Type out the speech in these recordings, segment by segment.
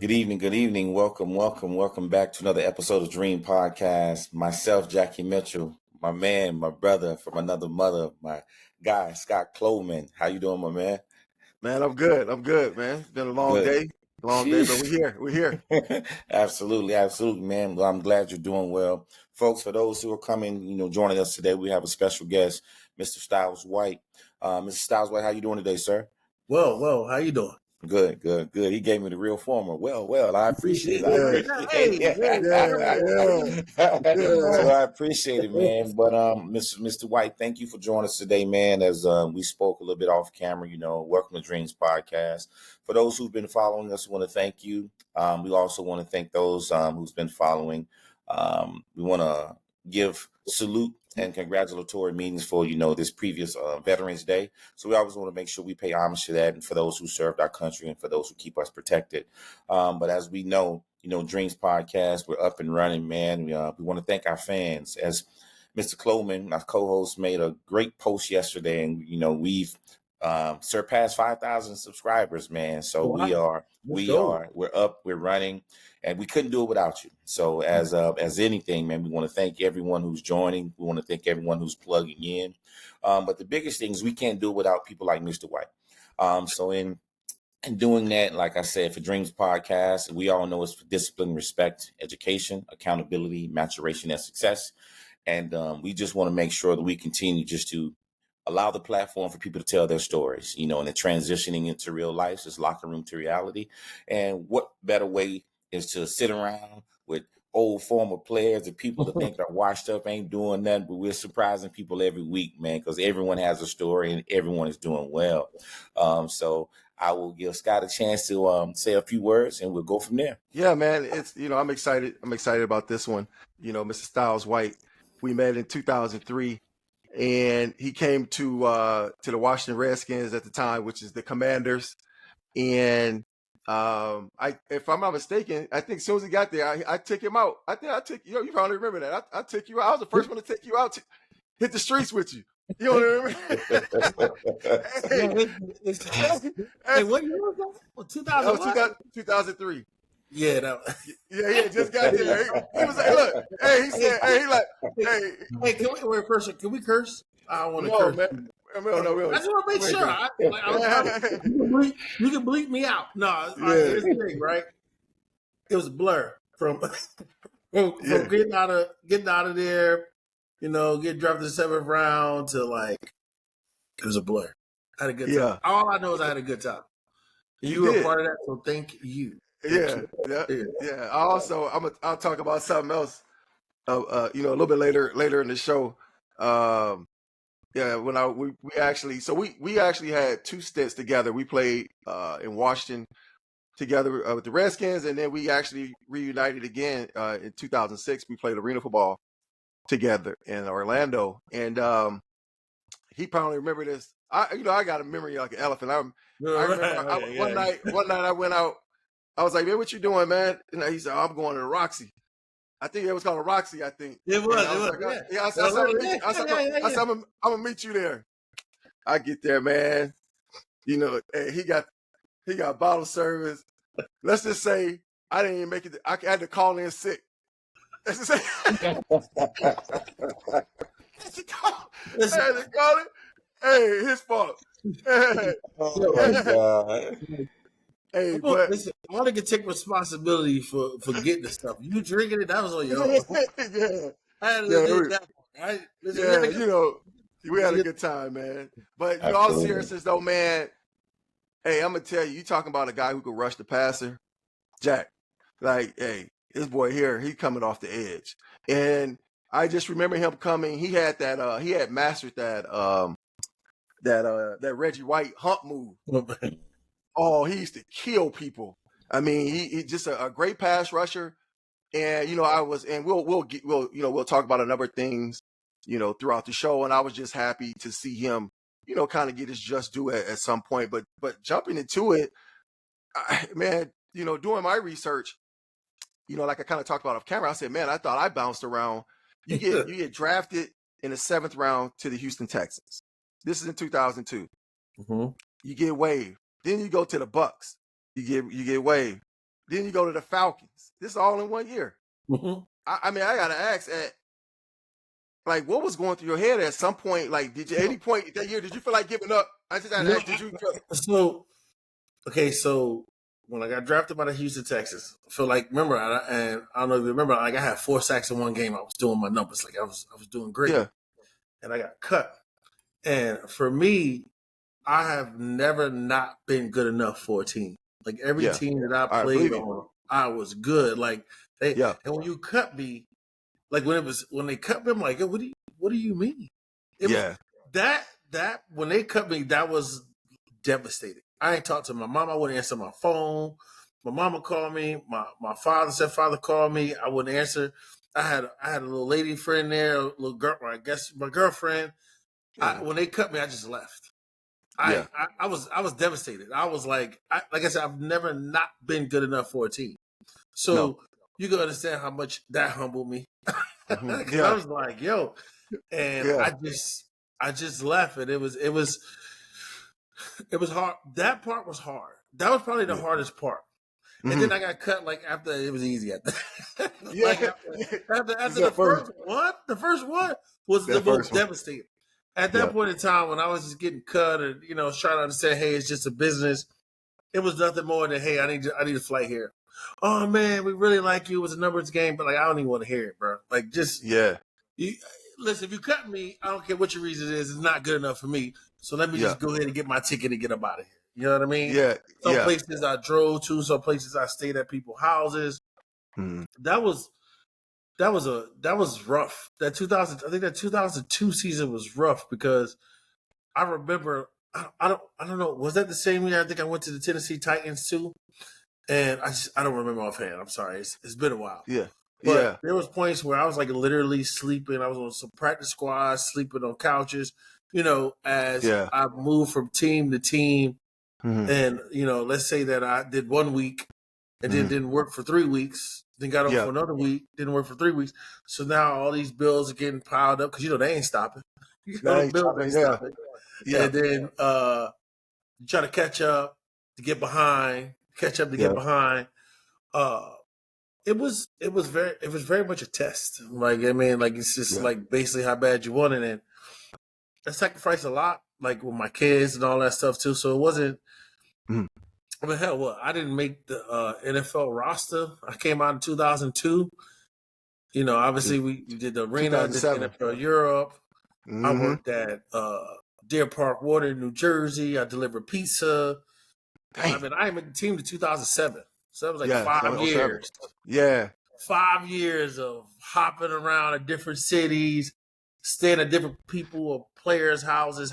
Good evening, good evening. Welcome back to another episode of D.R.E.A.M Podcast. Myself, Jackie Mitchell, my man, my brother from another mother, my guy, Scott Cloman. How you doing, my man? Man, I'm good. Man. It's been a long Good. day, but we're here. Absolutely, man. Well, I'm glad you're doing well. Folks, for those who are coming, joining us today, we have a special guest, Mr. Stylez White. Mr. Stylez White, how you doing today, sir? Well, how you doing? Good. He gave me the real former. Well, I appreciate it. So I appreciate it, man. But Mr. White, thank you for joining us today, man. As we spoke a little bit off camera, welcome to D.R.E.A.M Podcast. For those who've been following us, we want to thank you. We also want to thank those who's been following. We want to give salute and congratulatory meetings for this previous Veterans Day. So we always want to make sure we pay homage to that, and for those who served our country and for those who keep us protected. But as we know, D.R.E.A.M Podcast, we're up and running, man. We want to thank our fans. As Mr. Cloman, my co-host, made a great post yesterday, and we've surpassed 5,000 subscribers, man. So Wow. we're up, we're running, and we couldn't do it without you. So as anything, man, we want to thank everyone who's joining. We want to thank everyone who's plugging in. But the biggest thing is we can't do it without people like Mr. White. So in doing that, like I said, for D.R.E.A.M Podcast, we all know it's for discipline, respect, education, accountability, maturation, and success. And we just want to make sure that we continue just to allow the platform for people to tell their stories, and they're transitioning into real life, this locker room to reality. And what better way is to sit around with old former players and people that think they're washed up, ain't doing nothing, but we're surprising people every week, man, because everyone has a story and everyone is doing well. So I will give Scott a chance to say a few words, and we'll go from there. Yeah, man. It's I'm excited. I'm excited about this one. Mr. Stylez White. We met in 2003, and he came to the Washington Redskins at the time, which is the Commanders. And if I'm not mistaken, I think as soon as he got there, I took him out. I think I took you probably remember that. I took you out. I was the first one to take you out to hit the streets with you. You know what I mean? Hey, what year was that? Well, 2003. Yeah, yeah, just got there. He was like, look, he said, hey, can we curse? I don't want to curse. Man. No, I just want to make sure. You can bleep me out. No, here's the thing, right? It was a blur from getting out of there, getting dropped in the 7th round to it was a blur. I had a good time. Yeah. All I know is I had a good time. You were a part of that, so thank you. Yeah. Also, I'll talk about something else. A little bit later in the show. When we actually had 2 stints together. We played in Washington together with the Redskins, and then we actually reunited again in 2006. We played arena football together in Orlando, and he probably remember this. I got a memory like an elephant. I remember one night I went out. I was like, man, what you doing, man? And he said, I'm going to the Roxy. I think it was called a Roxy, I think. It was. I said, I'm going to meet you there. I get there, man. Hey, he got bottle service. Let's just say I didn't even make it. I had to call in sick. Let's just say. I had to call it. Hey, his fault. Oh, my God. Hey, listen, I want to take responsibility for getting the stuff. You drinking it, that was on your own. Yeah. I had to do that. Right? Listen, we had a good time, man. But all seriousness though, man, hey, I'm gonna tell you, talking about a guy who could rush the passer, Jack. Like, hey, this boy here, he coming off the edge. And I just remember him coming. He had that he had mastered that Reggie White hump move. Oh, he used to kill people. I mean, he just a great pass rusher. And we'll talk about a number of things, throughout the show. And I was just happy to see him, kind of get his just due at some point. But jumping into it, man, doing my research, like I kind of talked about off camera, I said, man, I thought I bounced around. You get drafted in the 7th round to the Houston Texans. This is in 2002. Mm-hmm. You get waived. Then you go to the Bucks. You get waived. Then you go to the Falcons. This is all in 1 year. Mm-hmm. I mean, I gotta ask, like, what was going through your head at some point? Like, did you at any point that year did you feel like giving up? I just had to ask, did you feel? So when I got drafted by the Houston Texans, I feel like remember, and I don't know if you remember, like I had 4 sacks in one game. I was doing my numbers, like I was doing great, and I got cut. And for me, I have never not been good enough for a team. Like every team that I played on, I was good. Like and when you cut me, like when they cut me, I'm like, what do you mean? That when they cut me, that was devastating. I ain't talked to my mom. I wouldn't answer my phone. My mama called me. My father called me. I wouldn't answer. I had a little lady friend there, a little girl. I guess my girlfriend. When they cut me, I just left. I was devastated. I was like I said, I've never not been good enough for a team. So you can understand how much that humbled me. I was like, yo, and I just left, and it was hard. That part was hard. That was probably the hardest part. And then I got cut like after it was easy after. After the first one was the most devastating. At that point in time, when I was just getting cut and trying to understand, hey, it's just a business. It was nothing more than, hey, I need a flight here. Oh man, we really like you. It was a numbers game, but like I don't even want to hear it, bro. Like just listen. If you cut me, I don't care what your reason is. It's not good enough for me. So let me just go ahead and get my ticket and get up out of here. You know what I mean? Some places I drove to, some places I stayed at people's houses. That was rough. I think that 2002 season was rough because I remember I don't know, was that the same year I think I went to the Tennessee Titans too? And I don't remember offhand. I'm sorry. It's been a while. But there was points where I was like literally sleeping. I was on some practice squads, sleeping on couches, as I moved from team to team. And, let's say that I did 1 week and then didn't work for 3 weeks, then got up for another week, didn't work for 3 weeks. So now all these bills are getting piled up because, they ain't stopping. The bills ain't stopping. And then you try to catch up to get behind, get behind. It was very much a test. Like, I mean, like it's just like basically how bad you want it. And I sacrificed a lot, like with my kids and all that stuff too. So it wasn't. I mean, hell, what? I didn't make the NFL roster. I came out in 2002. Obviously we did the arena, did NFL Europe. I worked at Deer Park Water in New Jersey. I delivered pizza. I mean, I made the team to 2007. So that was like 5 years. 5 years of hopping around at different cities, staying at different people or players' houses,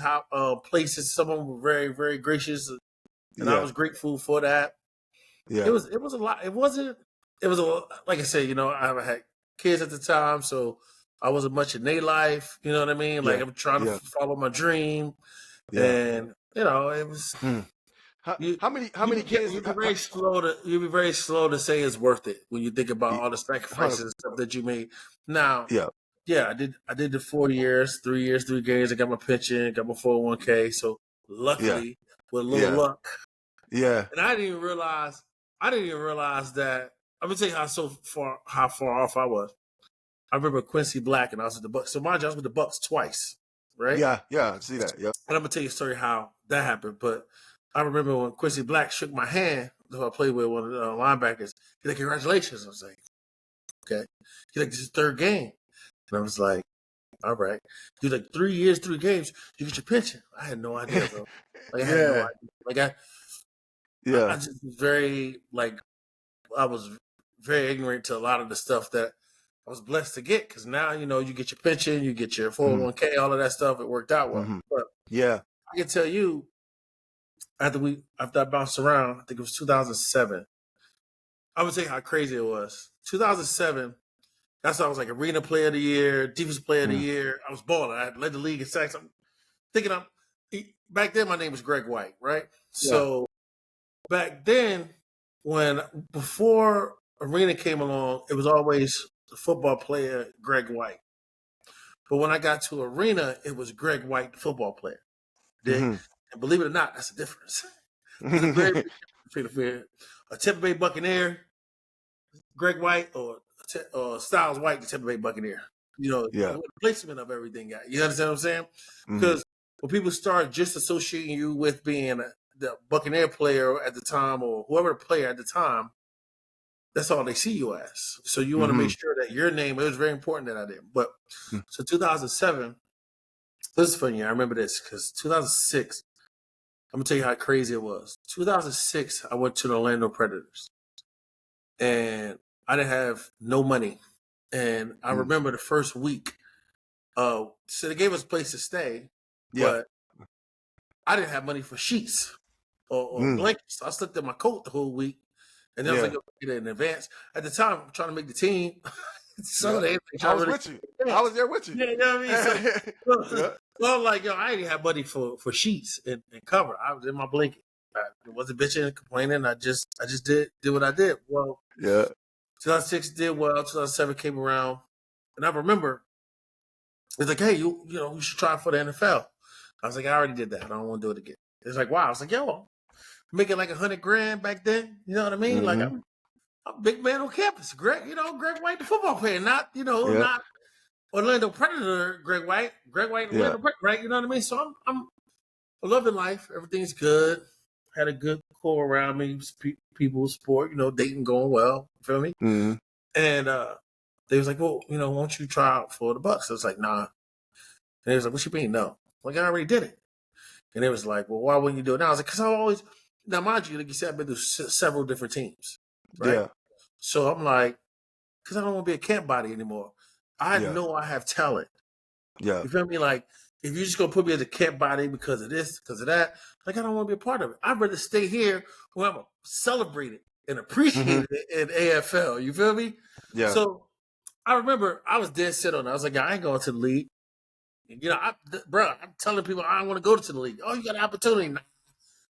places. Some of them were very, very gracious, and I was grateful for that. It was a lot. It was like I said, I had kids at the time, so I wasn't much in their life. You know what I mean? Like I'm trying to follow my dream, and it was. How many kids? You'd be very slow to say it's worth it when you think about all the sacrifices and stuff that you made. Now, I did the 4 years, 3 years, 3 games. I got my pension, got my 401k. So luckily, with a little luck, and I didn't even realize that. I'm gonna tell you how far off I was. I remember Quincy Black, and I was at the Bucks. So mind you, I was with the Bucks twice, right? Yeah, I see that. Yeah, and I'm gonna tell you a story how that happened, but. I remember when Quincy Black shook my hand, who I played with one of the linebackers. He's like, congratulations. I was like, okay. He's like, this is 3rd game. And I was like, all right. He was like, 3 years, 3 games, you get your pension. I had no idea, bro. Like, I had no idea. Like, I just was very, like, I was very ignorant to a lot of the stuff that I was blessed to get because now, you get your pension, you get your 401k, all of that stuff. It worked out well. But I can tell you, after I bounced around, I think it was 2007. I would say how crazy it was. 2007, that's when I was like arena player of the year, defensive player of the year. I was balling. I led the league in sacks. I'm thinking back then my name was Greg White, right? So back then, before arena came along, it was always the football player Greg White. But when I got to arena, it was Greg White, the football player. And believe it or not, that's a difference. There's a very big difference A Tampa Bay Buccaneer, Greg White, or Stylez White, the Tampa Bay Buccaneer. The placement of everything. You understand what I'm saying? Because when people start just associating you with being the Buccaneer player at the time or whoever the player at the time, that's all they see you as. So you want to make sure that your name, it was very important that I did. But so 2007, this is funny. I remember this because 2006, I'm going to tell you how crazy it was. 2006, I went to the Orlando Predators and I didn't have no money. And I remember the first week, so they gave us a place to stay, but I didn't have money for sheets or blankets. So I slept in my coat the whole week. And then I was like, get it in advance. At the time, I'm trying to make the team. I was with you. I was there with you. Yeah, you know what I mean? So I'm like, I didn't have money for sheets and cover. I was in my blanket. I wasn't bitching and complaining. I just did what I did. Well, 2006 did well. 2007 came around. And I remember, it's like, hey, you should try for the NFL. I was like, I already did that. I don't want to do it again. It's like, wow. I was like, I'm making like $100,000 back then. You know what I mean? Like I'm a big man on campus. Greg White, the football player, not Orlando Predator, Greg White, Orlando Predator, right? You know what I mean? So I'm loving life. Everything's good. Had a good core around me. People, sport, dating going well. You feel me? Mm-hmm. And they was like, well, why don't you try out for the Bucks? I was like, nah. And they was like, what you mean, no? Like, I already did it. And they was like, well, why wouldn't you do it now? I was like, because I always, now mind you, like you said, I've been through several different teams, right? Yeah. So I'm like, because I don't want to be a camp body anymore. I know I have talent. Yeah. You feel me? Like, if you're just going to put me as a camp body because of this, because of that, like, I don't want to be a part of it. I'd rather stay here where I'm celebrated and appreciated in AFL. You feel me? Yeah. So I remember I was dead set on it. I was like, I ain't going to the league. I'm telling people I don't want to go to the league. Oh, you got an opportunity.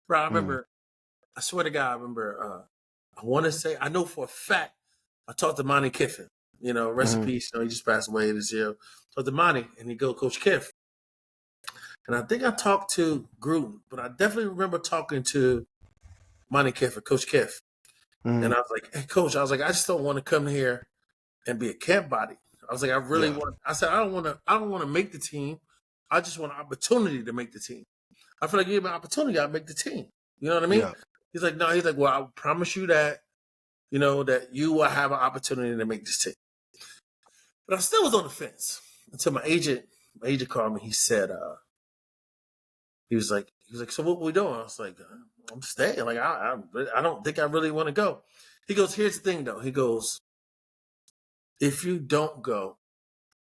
Bro, I remember, I swear to God, I want to say, I know for a fact, I talked to Monty Kiffin, rest in peace. He just passed away this year. Talked to Monty, and he go, Coach Kiff. And I think I talked to Gruden, but I definitely remember talking to Monty Kiffin, Coach Kiff. And I was like, hey, Coach, I just don't want to come here and be a camp body. I was like, I really want. I said, I don't want to make the team. I just want an opportunity to make the team. I feel like you give me an opportunity, I'll make the team. You know what I mean? Yeah. He's like, no. He's like, well, I promise you that, that you will have an opportunity to make this team. But I still was on the fence until my agent called me. He said, he was like, so what we doing? I was like, I'm staying. Like, I don't think I really want to go. He goes, here's the thing though. He goes, if you don't go,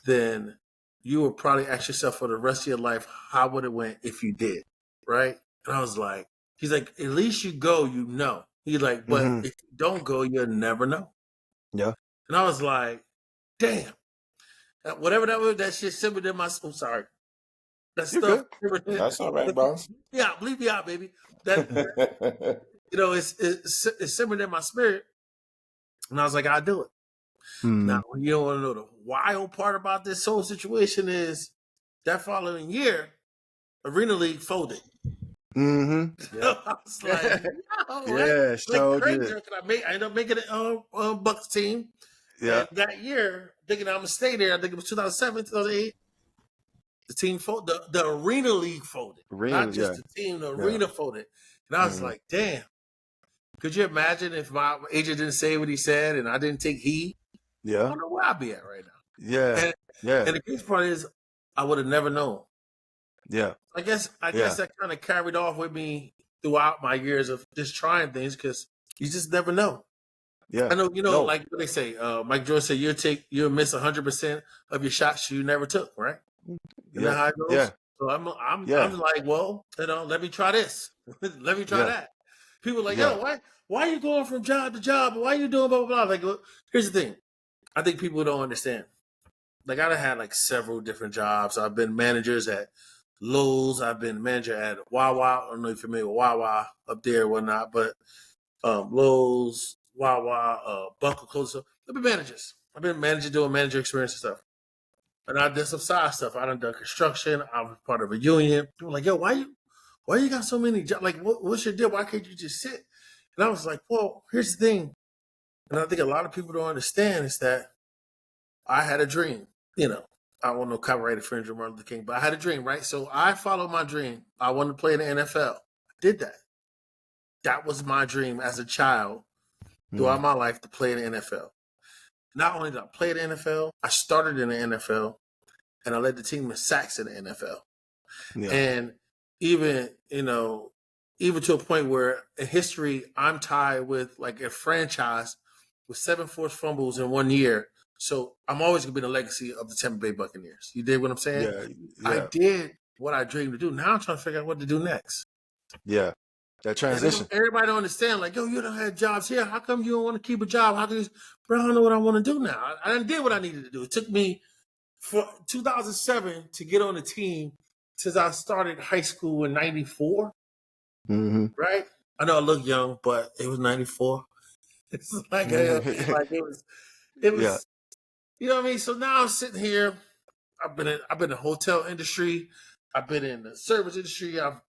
then you will probably ask yourself for the rest of your life, how would it went if you did, right? And I was like, he's like, at least you go, He's like, but if you don't go, you'll never know. Yeah. And I was like, damn. Whatever that was, that shit simmered in my soul. Sorry. That stuff. That's all right, boss. Yeah, bleep me out, baby. That it simmered in my spirit. And I was like, I'll do it. Now, you don't want to know the wild part about this whole situation is that following year, Arena League folded. Mm-hmm. Yeah. I was like, so did. I ended up making a Bucks team. Yeah. And that year, thinking I'm going to stay there, I think it was 2007, 2008. The team folded. The Arena League folded. Not just the team, the Arena folded. And I was like, damn. Could you imagine if my agent didn't say what he said and I didn't take heed? Yeah. I don't know where I'd be at right now. Yeah. And the case part is I would have never known. Yeah. I guess that kind of carried off with me throughout my years of just trying things because you just never know. Yeah. I know, like what they say, Mike Jordan said you'll miss 100% of your shots you never took, right? You know how it goes? Yeah. So I'm like, well, let me try this. Let me try that. People are like, yo, why are you going from job to job? Why are you doing blah, blah, blah? Like, look, here's the thing. I think people don't understand. Like, I've had like several different jobs. I've been managers at Lowe's. I've been manager at Wawa. I don't know if you're familiar with Wawa up there or whatnot, but Lowe's, Wawa, Buckle Clothes. I've been managers. I've been doing manager experience and stuff. And I did some side stuff. I done construction. I was part of a union. People were like, yo, why you got so many jobs? Like, what's your deal? Why can't you just sit? And I was like, well, here's the thing. And I think a lot of people don't understand is that I had a dream. You know, I don't want no copyright infringement, Martin Luther King, but I had a dream, right? So I followed my dream. I wanted to play in the NFL. I did that. That was my dream as a child throughout my life, to play in the NFL. Not only did I play in the NFL, I started in the NFL, and I led the team in sacks in the NFL. Yeah. And even, even to a point where in history, I'm tied with like a franchise with 7 forced fumbles in 1 year. So I'm always going to be the legacy of the Tampa Bay Buccaneers. You dig what I'm saying? Yeah. I did what I dreamed to do. Now I'm trying to figure out what to do next. Yeah. That transition. Everybody don't understand. Like, yo, you don't have jobs here. How come you don't want to keep a job? How come you... Bro, I don't know what I want to do now. I did what I needed to do. It took me for 2007 to get on the team since I started high school in 94. Mm-hmm. Right? I know I look young, but it was 94. It's like, it was, yeah. You know what I mean? So now I'm sitting here. I've been in the hotel industry. I've been in the service industry. I've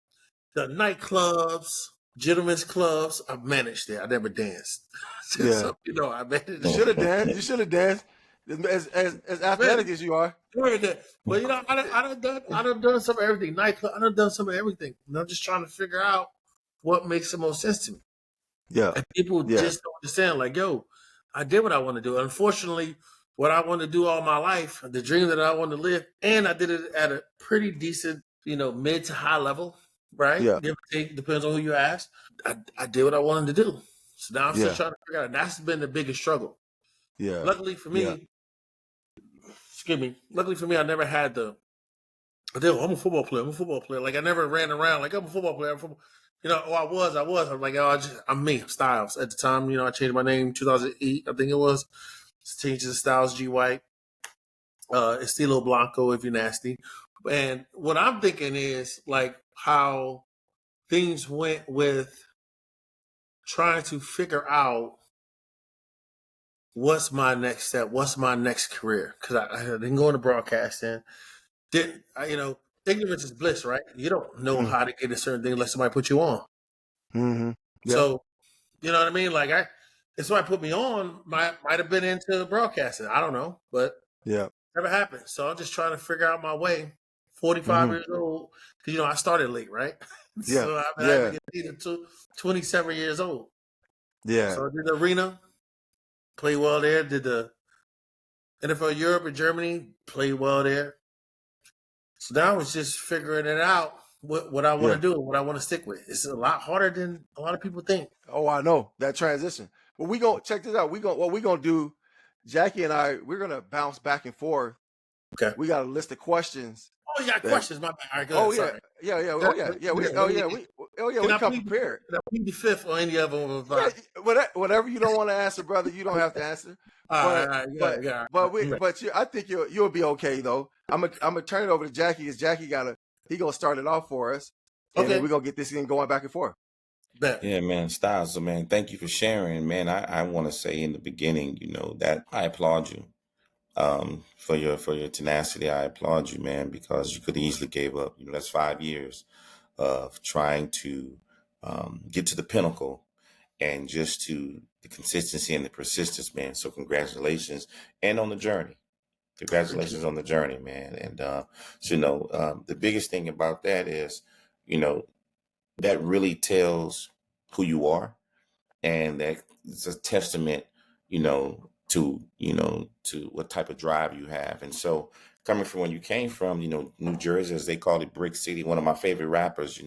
done nightclubs, gentlemen's clubs. I've managed it. I never danced. Yeah. So, I managed. You should have danced. You should have danced. As athletic as you are. But I done done some of everything. Nightclub. I done done some of everything. And I'm just trying to figure out what makes the most sense to me. Yeah. And people just don't understand. Like, yo, I did what I want to do. Unfortunately, what I want to do all my life, the dream that I want to live, and I did it at a pretty decent, mid to high level. Right? Yeah. Give or take, depends on who you ask. I did what I wanted to do. So now I'm still trying to figure out. That's been the biggest struggle. Yeah. Luckily for me, I never had I'm a football player. Like I never ran around like I'm a football player. I was. I'm like, I'm me, Stylez. At the time, I changed my name in 2008, I think it was. Changed to Stylez G White. Estilo Blanco if you're nasty. And what I'm thinking is like how things went with trying to figure out what's my next step, what's my next career. Because I didn't go into broadcasting. Ignorance is bliss, right? You don't know how to get a certain thing unless somebody put you on. Mm-hmm. Yep. So, you know what I mean? Like if somebody put me on, might have been into broadcasting. I don't know, but never happened. So I'm just trying to figure out my way. 45 years old, because I started late, right? Yeah. So I've been to 27 years old. Yeah. So I did the arena, played well there. Did the NFL Europe and Germany, played well there. So now it's just figuring it out what I want to do, what I want to stick with. It's a lot harder than a lot of people think. Oh, I know that transition. But we gonna check this out. What we gonna do, Jackie and I, we're gonna bounce back and forth. Okay. We got a list of questions. Oh, you got questions, my bad. All right, go ahead. We come prepared. Can I plead the fifth on any of them? Whatever you don't want to answer, brother, you don't have to answer. I think you'll be okay though. I'm gonna turn it over to Jackie. Because Jackie he gonna start it off for us, and then we're gonna get this thing going back and forth. Yeah, man, Stylez. So, man, thank you for sharing, man. I want to say in the beginning, that I applaud you. For your tenacity. I applaud you, man, because you could have easily gave up. That's 5 years of trying to get to the pinnacle, and just to the consistency and the persistence, man. So congratulations, and on the journey. Congratulations on the journey, man. And the biggest thing about that is, that really tells who you are, and that it's a testament, to what type of drive you have. And so coming from when you came from, New Jersey, as they call it, Brick City, one of my favorite rappers,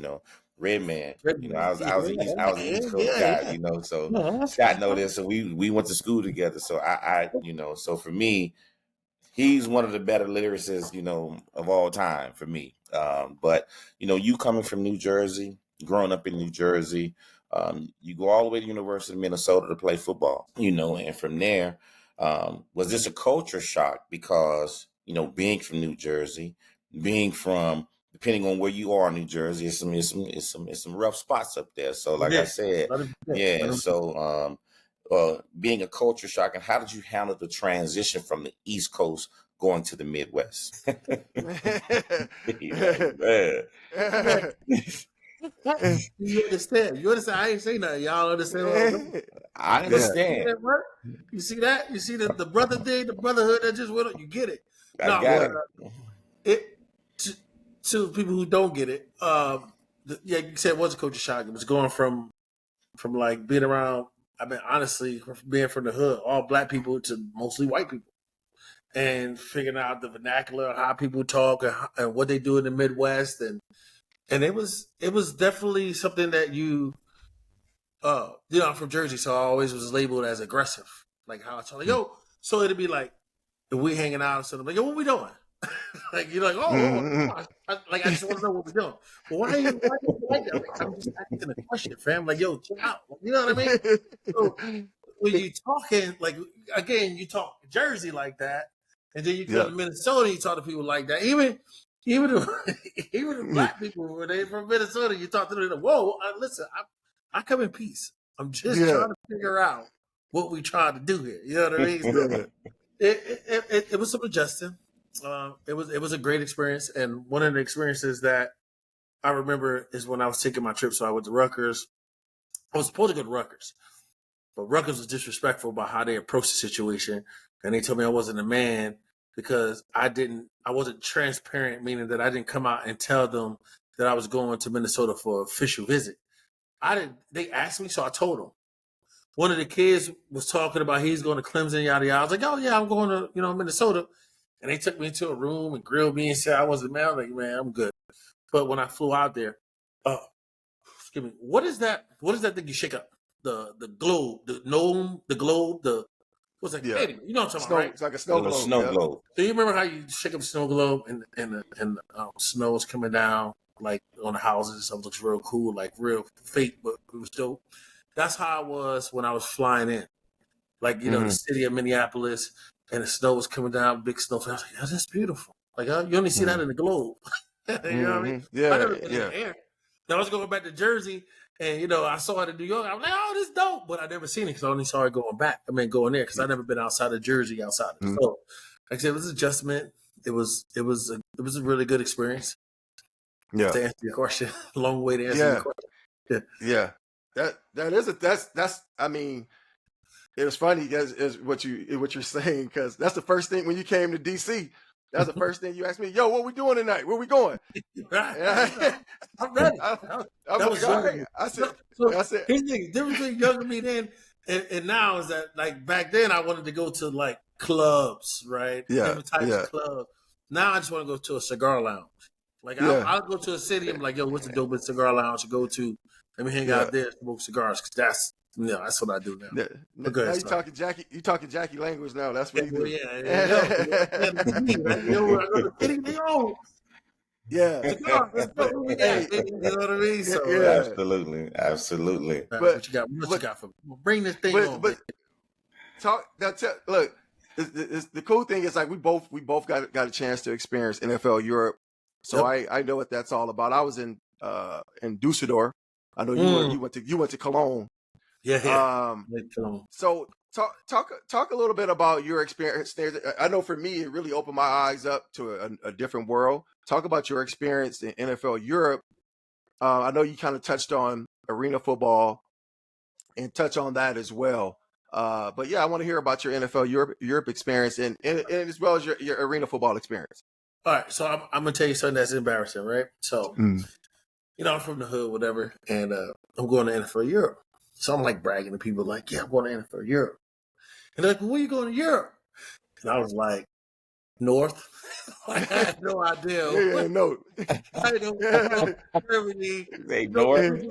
Redman. I was an East Coast guy, so Scott know this. So we went to school together. So I so for me, he's one of the better lyricists, of all time for me. But you coming from New Jersey, growing up in New Jersey, you go all the way to University of Minnesota to play football, and from there, was this a culture shock? Because, being from New Jersey, being from, depending on where you are in New Jersey, it's some rough spots up there. So like I said, so being a culture shock, and how did you handle the transition from the East Coast going to the Midwest? You understand? You understand? I ain't say nothing. Y'all understand? I understand. You see that? You see the brother thing, the brotherhood that just went on. You get it? I No, got it. To people who don't get it, you said it was a culture shock. It was going from like being around. I mean, honestly, being from the hood, all black people to mostly white people, and figuring out the vernacular, how people talk, and what they do in the Midwest, and it was definitely something that I'm from Jersey, so I always was labeled as aggressive, like how I tell like, yo, so it'd be like if we hanging out, so I'm like, yo, what we doing? Like you're like, I just want to know what we're doing. Well, why you like that? Like, I'm just asking a question, fam. Like, yo, chill out. You know what I mean? So when you talking, like again, you talk Jersey like that, and then you go to Minnesota, you talk to people like that. Even the black people when they from Minnesota, you talk to them. Whoa, listen, I come in peace. I'm just trying to figure out what we trying to do here. You know what I mean? So it was some adjusting. It was a great experience, and one of the experiences that I remember is when I was taking my trip. So I went to Rutgers. I was supposed to go to Rutgers, but Rutgers was disrespectful about how they approached the situation, and they told me I wasn't a man because I wasn't transparent, meaning that I didn't come out and tell them that I was going to Minnesota for an official visit. They asked me, so I told them. One of the kids was talking about he's going to Clemson, yada yada. I was like, oh yeah, I'm going to Minnesota. And they took me into a room and grilled me and said I wasn't man. I was like, man, I'm good. But when I flew out there, excuse me, what is that? What is that thing you shake up? The globe, the gnome, the globe, what's that? Yeah. You know what I'm talking about, right? It's like a snow globe. Snow globe. So you remember how you shake up snow globe and the snow is coming down like on the houses? It looks real cool, like real fake, but it was dope. That's how I was when I was flying in. Like, the city of Minneapolis, and the snow was coming down, big snow. I was like, oh, that's beautiful. Like, you only see that in the globe. You know what I mean? Yeah, I never been in the air. Now, I was going back to Jersey, and, I saw it in New York. I was like, oh, this is dope. But I never seen it because I only saw it going there because I never been outside of Jersey, outside of the So, like I said, it was an adjustment. It was a really good experience. Yeah. To answer your question. Long way to answer your question. Yeah. That's I mean, it was funny is what you're saying, because that's the first thing when you came to DC. That's the first thing you asked me. Yo, what we doing tonight? Where we going? Right. I'm ready. I was like, all right. I said, here's the difference between younger me then and now is that, like, back then I wanted to go to like clubs, right? Yeah. Different types of clubs. Now I just want to go to a cigar lounge. Like I'll go to a city. I'm like, yo, what's the dopest cigar lounge to go to? Let me hang out there, smoke cigars, because that's what I do now. Now you talking Jackie. You talking Jackie language now. That's what you do. Yeah. You know what I mean? So, absolutely. What you got for me? Bring this thing on. But look, the cool thing is, like, we both got a chance to experience NFL Europe. So I know what that's all about. I was in Dusseldorf. I know you went to Cologne. Yeah. So talk a little bit about your experience there. I know for me, it really opened my eyes up to a different world. Talk about your experience in NFL Europe. I know you kind of touched on arena football and touch on that as well. But yeah, I want to hear about your NFL Europe experience and as well as your arena football experience. All right, so I'm gonna tell you something that's embarrassing, right? So, I'm from the hood, whatever, and I'm going to NFL Europe. So I'm like bragging to people, like, yeah, I'm going to NFL Europe. And they're like, well, where you going to Europe? And I was like, North. Like, I had no idea. No. I don't know Germany. North.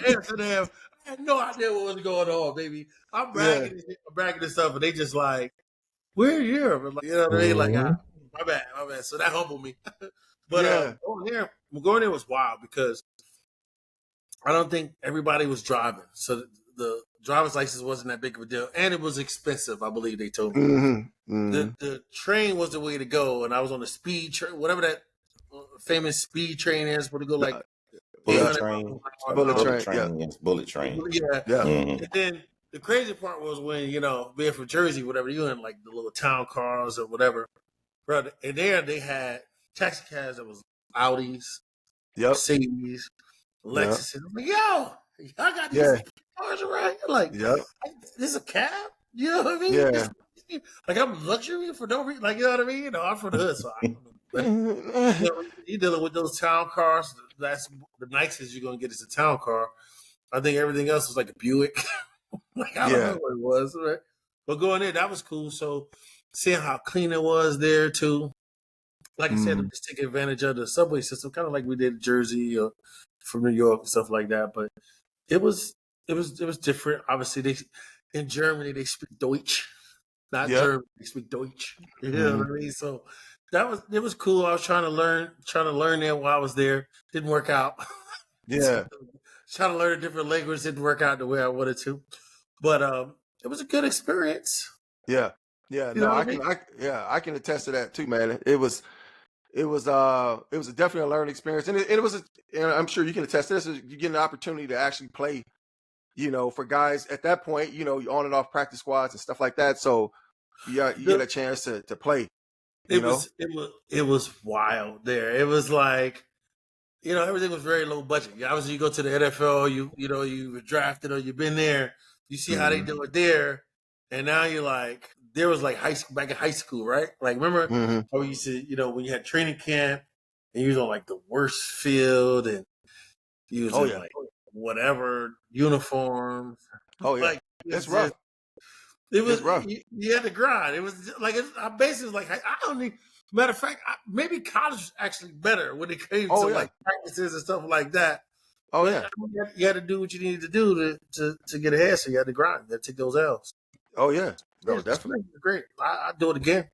Amsterdam. I had no idea what was going on, baby. I'm bragging this stuff, and they just like, we're Europe. Like, you know what I mean? Like, my bad. So that humbled me. But going there was wild because I don't think everybody was driving. So the driver's license wasn't that big of a deal. And it was expensive, I believe they told me. The train was the way to go. And I was on the speed train, whatever that famous speed train is, where to go like bullet train. Bullet train. Yeah. And then the crazy part was when, being from Jersey, whatever, you in like the little town cars or whatever. Brother, and there they had taxi cabs that was Audis, Mercedes, Yeah. Lexus. I'm like, yo, I got these Yeah. cars around here. Like, Yep. this is a cab? You know what I mean? Yeah. Like, I'm luxury for no reason. Like, you know what I mean? I'm from the hood, so I don't know. But, you're dealing with those town cars. That's the nicest you're going to get is a town car. I think everything else was like a Buick. Like, I don't know what it was. Right? But going in, that was cool. So, seeing how clean it was there, too. Like I said, I'm just taking advantage of the subway system, kind of like we did in Jersey or from New York and stuff like that. But it was different. Obviously, in Germany they speak Deutsch, not German. They speak Deutsch. You know what I mean? So it was cool. I was trying to learn there while I was there. Didn't work out. Yeah. Trying to learn a different language didn't work out the way I wanted to. But it was a good experience. Yeah. Yeah. You know No, what I mean? I can attest to that too, man. It was definitely a learning experience, and it was. And I'm sure you can attest to this. You get an opportunity to actually play, for guys at that point, on and off practice squads and stuff like that. So you get a chance to play. It was wild there. It was like, everything was very low budget. Obviously, you go to the NFL, you were drafted or you've been there. You see how they do it there, and now you're like, there was like high school back in high school, right? Like, remember how we used to, when you had training camp and you was on like the worst field and you was in like whatever uniforms. Oh yeah, Like, it's rough. It was rough. You had to grind. It was like I basically was like I don't need. Matter of fact, maybe college was actually better when it came to like practices and stuff like that. Oh but, yeah, you had to do what you needed to do to get ahead. So you had to grind. You had to take those L's. Oh yeah, no, definitely great. I'd do it again.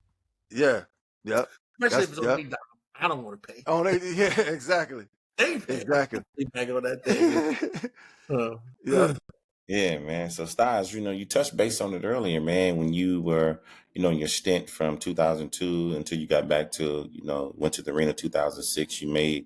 Yeah, yep. Especially if it's on $8. I don't want to pay. Oh, yeah, exactly. Exactly. Back on that thing. Yeah. Yeah, man. So Stylez, you touched base on it earlier, man, when you were, in your stint from 2002 until you got back to, went to the arena 2006, your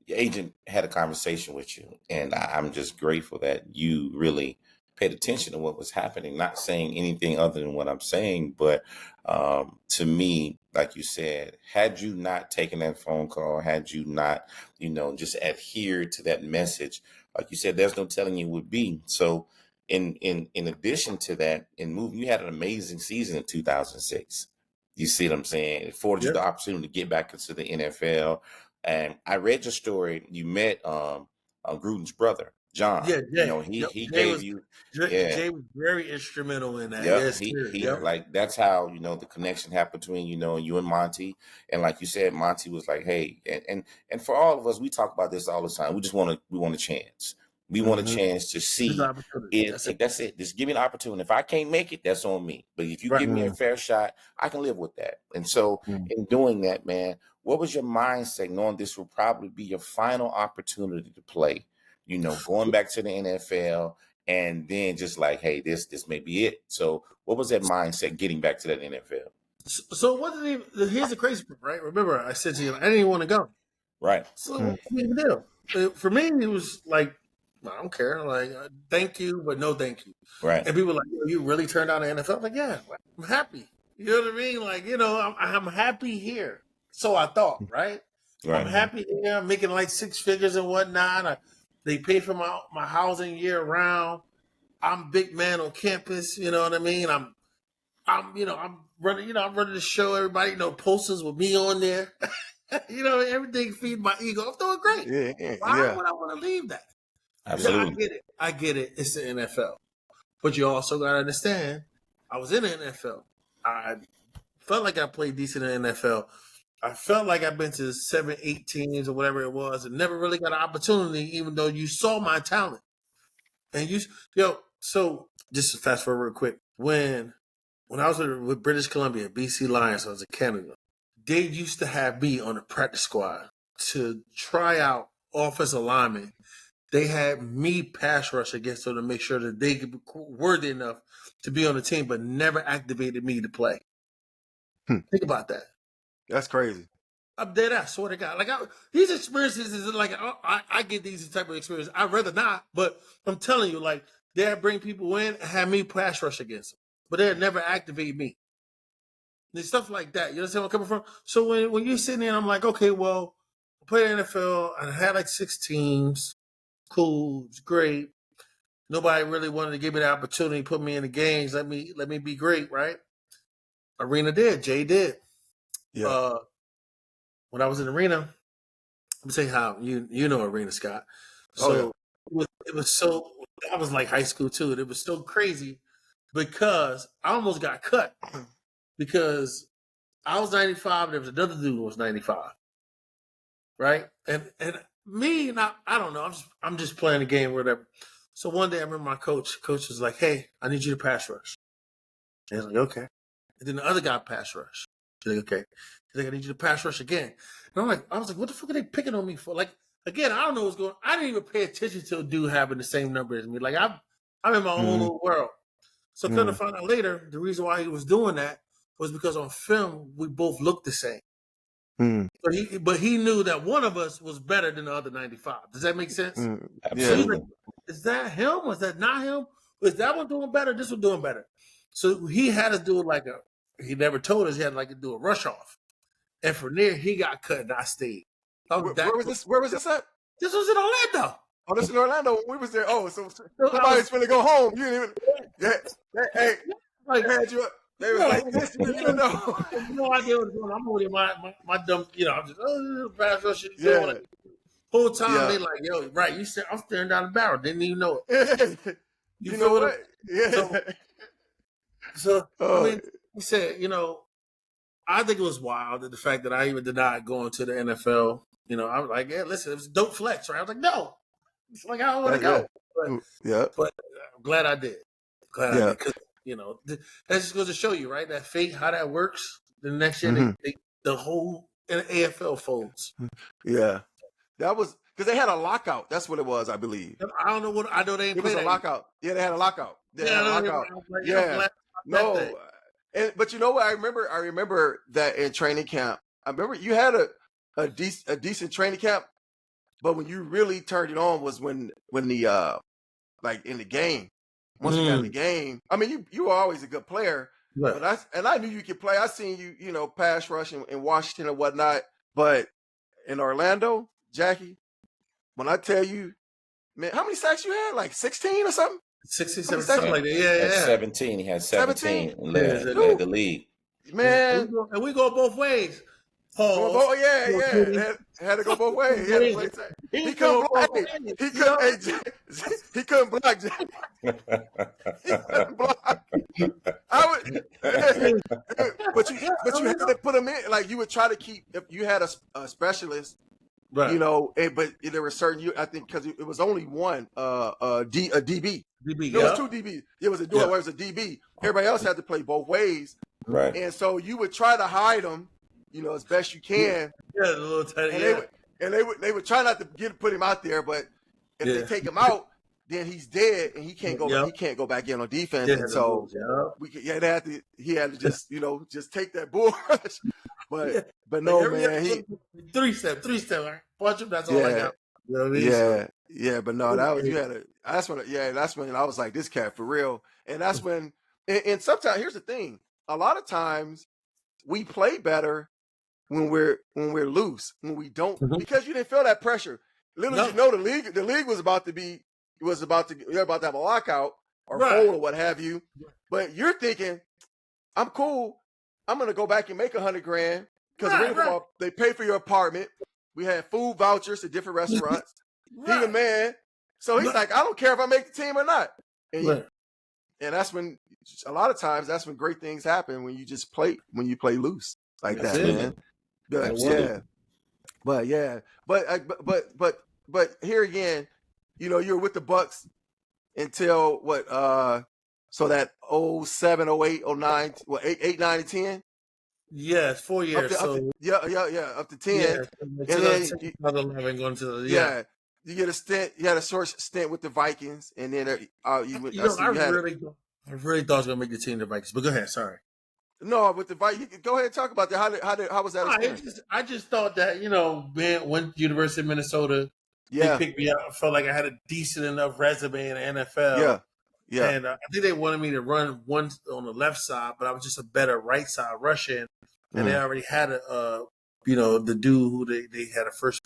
agent had a conversation with you. And I'm just grateful that you really paid attention to what was happening, not saying anything other than what I'm saying. But to me, like you said, had you not taken that phone call, had you not, just adhered to that message, like you said, there's no telling you would be. So in addition to that, you had an amazing season in 2006. You see what I'm saying? It afforded you the opportunity to get back into the NFL. And I read your story. You met Gruden's brother, John. Yeah, Jay. He gave you. Jay was very instrumental in that. Yeah, yes, he like that's how the connection happened between you and Monty. And like you said, Monty was like, hey, and for all of us, we talk about this all the time. We want a chance. We want a chance to see if that's it. Just give me an opportunity. If I can't make it, that's on me. But if you give me a fair shot, I can live with that. And so in doing that, man, what was your mindset knowing this will probably be your final opportunity to play? Going back to the NFL and then just like, hey, this may be it. So what was that mindset getting back to that NFL? So it wasn't even, here's the crazy part, right? Remember, I said to you, I didn't even want to go. Right. So what was the deal? For me, it was like, I don't care. Like, thank you, but no thank you. Right. And people were like, you really turned down the NFL? I'm like, yeah, I'm happy. You know what I mean? Like, I'm happy here. So I thought, right? I'm happy here. I'm making like 6 figures and whatnot. They pay for my housing year round. I'm big man on campus. You know what I mean? I'm running the show. Everybody, posters with me on there. Everything feed my ego. I'm doing great. Why would I want to leave that? Absolutely. I get it. It's the NFL. But you also got to understand, I was in the NFL. I felt like I played decent in the NFL. I felt like I've been to 7, 8 teams or whatever it was and never really got an opportunity, even though you saw my talent. And so just to fast forward real quick. When I was with British Columbia, BC Lions, I was in Canada, they used to have me on the practice squad to try out offensive linemen. They had me pass rush against them to make sure that they could be worthy enough to be on the team, but never activated me to play. Think about that. That's crazy. I'm dead ass, swear to God. Like, these experiences is like, I get these type of experiences. I'd rather not, but I'm telling you, like, they'd bring people in and have me pass rush against them, but they'd never activate me. And stuff like that. You understand where I'm coming from? So when you're sitting there, I'm like, okay, well, I played in the NFL, and I had like 6 teams. cool, it's great. Nobody really wanted to give me the opportunity, put me in the games, let me be great, right? Arena did, Jay did. Yeah. When I was in Arena, let me say how you know Arena, Scott. So it was so, I was like high school too. It was so crazy because I almost got cut because I was 95. There was another dude who was 95, right? And me, not I don't know. I'm just playing the game or whatever. So one day I remember my coach. Coach was like, "Hey, I need you to pass rush." And I was like, "Okay." And then the other guy pass rush. He's like, "Okay." He's like, "I need you to pass rush again." And I was like, "What the fuck are they picking on me for?" Like, again, I don't know what's going on. I didn't even pay attention to a dude having the same number as me. Like, I'm in my own little world. So kind of found out later, the reason why he was doing that was because on film, we both looked the same. But he knew that one of us was better than the other 95. Does that make sense? Absolutely. So he's like, is that him? Was that not him? Was that one doing better? This one doing better. So he had to do like he never told us he had to do a rush off. And from there, he got cut and I stayed. Where was this? Where was this at? This was in Orlando. Oh, this is in Orlando. We was there. Oh, so somebody's finna go home. You didn't even. Hey, they had you up. They was like this. You didn't even know. No idea what's going on. I'm only my dumb. I'm just pass rush. Yeah. Whole time they like, yo, right? You said I'm staring down the barrel. Didn't even know it. You know what? Yeah. So I mean, he said, I think it was wild that the fact that I even denied going to the NFL. I was like, yeah, listen, it was dope flex, right? I was like, no, it's like I don't want to go. But I'm glad I did. Because that just goes to show you, right? That fate, how that works. The next year, the whole AFL folds. Yeah, that was because they had a lockout. That's what it was, I believe. I don't know what I know. They ain't it was a lockout. Yeah, they had a lockout. No, but you know what? I remember that in training camp. I remember you had a decent training camp, but when you really turned it on was when the like in the game. Once we got in the game, I mean, you were always a good player, but I knew you could play. I seen you, pass rush in Washington and whatnot, but in Orlando, Jackie, when I tell you, man, how many sacks you had? Like 16 or something? 16, something like that. Yeah. 17. He had 17 and led the league. Man, and we go both ways. Yeah. Had to go both ways. He couldn't block. He couldn't block. He couldn't block. But you had to put him in. Like you would try to keep. If you had a specialist, right? But there were certain. I think because it was only one. A DB. There was two DBs. It was a duo. Where it was a DB. Everybody else had to play both ways. Right. And so you would try to hide them. As best you can. Yeah, a little tiny. And they would try not to put him out there, but if they take him out, then he's dead and he can't go. He can't go back in on defense. And so he had to just just take that bull rush. But no, man, he three step. Right? Punch him. That's all I got. You know what I mean? Yeah. But no, that was that's when I was like, this cat for real. And that's when. And sometimes here's the thing. A lot of times we play better when we're loose, when we don't, because you didn't feel that pressure. Little the league was about to you're about to have a lockout or hold or what have you. But you're thinking, I'm cool. I'm gonna go back and make $100,000 because they pay for your apartment. We had food vouchers at different restaurants. He the man, so he's like, I don't care if I make the team or not. And that's when a lot of times that's when great things happen when you just play loose like that, man. But here again, you're with the Bucks until what? So that 07, 08, 09, 8, 9, and 10. Yeah, it's 4 years. Up to 10. And then another 11 going to you get a stint. You had a short stint with the Vikings, and then I really thought I was gonna make the team, the Vikings. But go ahead, sorry. No, with the Vikings, go ahead and talk about that. How was that experience? I just thought that went to University of Minnesota. They picked me up. I felt like I had a decent enough resume in the NFL. Yeah. And I think they wanted me to run one on the left side, but I was just a better right side rushing. And they already had the dude who they had a first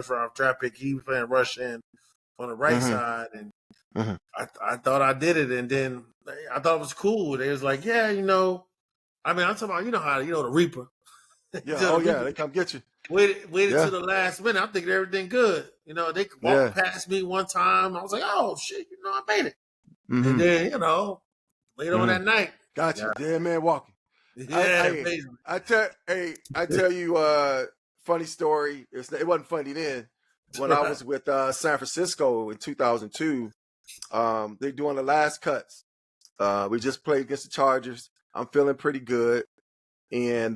round draft pick. He was playing rush in. on the right side, and I thought I did it, and then I thought it was cool. They was like, yeah, you know, I mean, I'm talking about, you know how, you know, the Reaper. Yeah. Oh yeah, they come get you. Waited to the last minute. I'm thinking everything good. You know, they walked past me one time. I was like, oh shit, you know, I made it. And then, you know, later on that night, got you. Dead man walking. Yeah, I tell you, funny story. It wasn't funny then. When I was with San Francisco in 2002, they're doing the last cuts. We just played against the Chargers. I'm feeling pretty good, and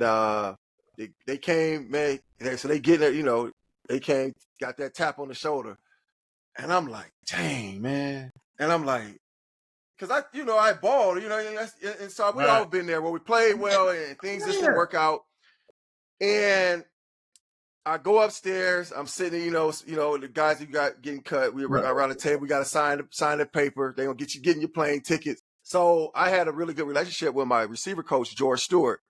they came, man. So they getting it, you know. They came, got that tap on the shoulder, and I'm like, dang, man. And I'm like, because I balled, you know, and so we all been there where we played well and things just didn't work out. And I go upstairs, I'm sitting, you know, the guys who got getting cut, we were around the table, we got to sign the paper. They're gonna getting your plane tickets. So I had a really good relationship with my receiver coach, George Stewart.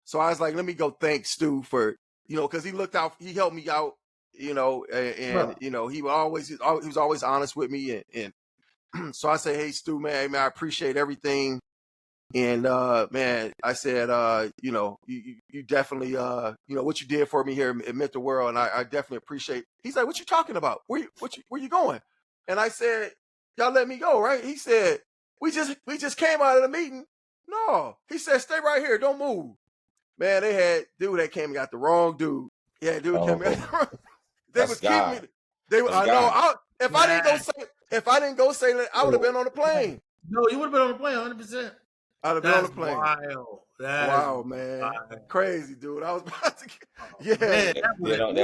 So I was like, let me go thank Stu for, you know, because he helped me out, you know, and you know, he was always honest with me, and so I say, hey, Stu, man, I appreciate everything. And man, I said, you know, you definitely, you know, what you did for me here, it meant the world, and I definitely appreciate. He's like, what you talking about? Where you going? And I said, y'all let me go, right? He said, we just came out of the meeting. No, he said, stay right here, don't move. Man, they had dude that came and got the wrong dude. Yeah, dude came and got the wrong. They was keeping me. I know. If I didn't go say that, I would have been on the plane. No, you would have been on the plane, 100%. I'd have been on the plane. Wild. Wow, man. Wild. Crazy, dude. I was about to get, man. Get on